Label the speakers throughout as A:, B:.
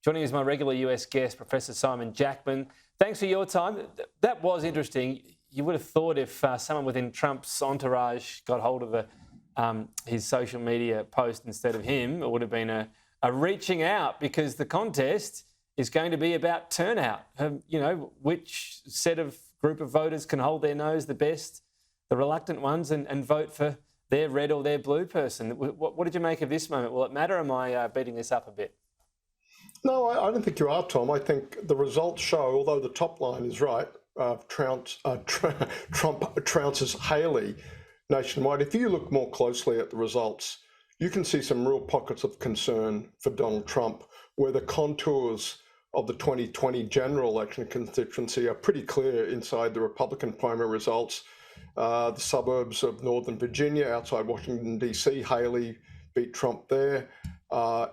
A: Joining us is my regular US guest, Professor Simon Jackman. Thanks for your time. That was interesting. You would have thought if someone within Trump's entourage got hold of his social media post instead of him, it would have been a reaching out, because the contest is going to be about turnout. Which set of group of voters can hold their nose the best, the reluctant ones, and vote for their red or their blue person. What did you make of this moment? Will it matter? Am I beating this up a bit?
B: No, I don't think you are, Tom. I think the results show, although the top line is right, Trump trounces Haley nationwide. If you look more closely at the results, you can see some real pockets of concern for Donald Trump, where the contours of the 2020 general election constituency are pretty clear inside the Republican primary results. The suburbs of Northern Virginia, outside Washington, D.C., Haley beat Trump there.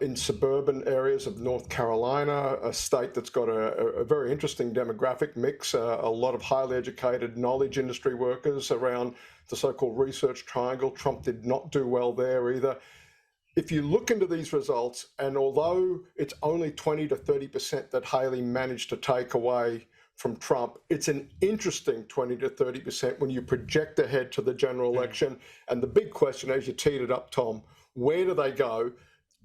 B: In suburban areas of North Carolina, a state that's got a very interesting demographic mix, a lot of highly educated knowledge industry workers around the so-called research triangle. Trump did not do well there either. If you look into these results, and although it's only 20 to 30% that Haley managed to take away from Trump, it's an interesting 20 to 30% when you project ahead to the general election. And the big question, as you teed it up, Tom, where do they go?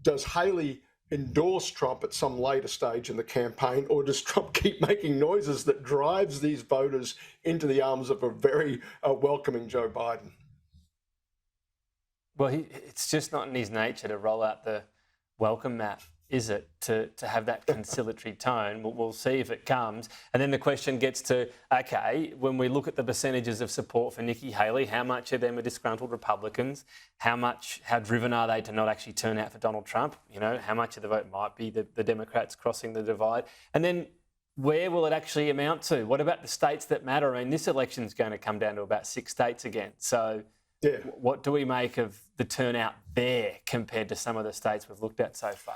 B: Does Haley endorse Trump at some later stage in the campaign, or does Trump keep making noises that drives these voters into the arms of a very welcoming Joe Biden?
A: Well, it's just not in his nature to roll out the welcome mat, is it, to have that conciliatory tone? We'll see if it comes. And then the question gets to, OK, when we look at the percentages of support for Nikki Haley, how much of them are disgruntled Republicans? How driven are they to not actually turn out for Donald Trump? How much of the vote might be the Democrats crossing the divide? And then where will it actually amount to? What about the states that matter? I mean, this election is going to come down to about 6 states again. So yeah, what do we make of the turnout there compared to some of the states we've looked at so far?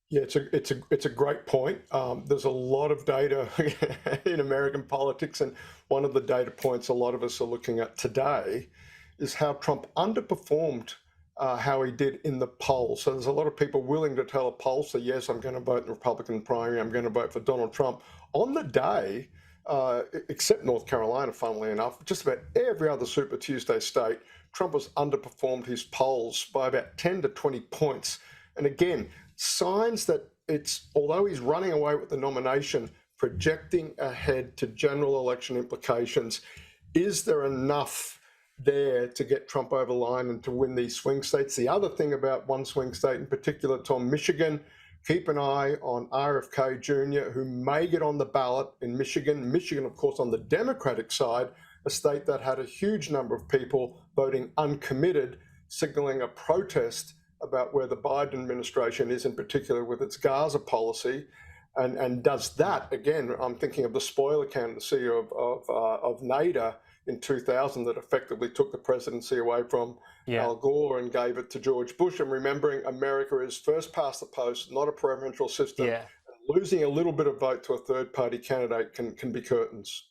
B: Yeah, it's a great point. There's a lot of data in American politics, and one of the data points a lot of us are looking at today is how Trump underperformed how he did in the polls. So there's a lot of people willing to tell a pollster, yes, I'm going to vote in the Republican primary, I'm going to vote for Donald Trump. On the day, except North Carolina, funnily enough, just about every other Super Tuesday state, Trump has underperformed his polls by about 10 to 20 points. And again, signs that although he's running away with the nomination, projecting ahead to general election implications, is there enough there to get Trump over the line and to win these swing states? The other thing about one swing state in particular, Tom, Michigan, keep an eye on RFK Jr., who may get on the ballot in Michigan. Michigan, of course, on the Democratic side, a state that had a huge number of people voting uncommitted, signaling a protest about where the Biden administration is, in particular with its Gaza policy, and does that, again, I'm thinking of the spoiler candidacy of Nader in 2000 that effectively took the presidency away from Al Gore and gave it to George Bush. And remembering America is first past the post, not a preferential system. And losing a little bit of vote to a third party candidate can be curtains.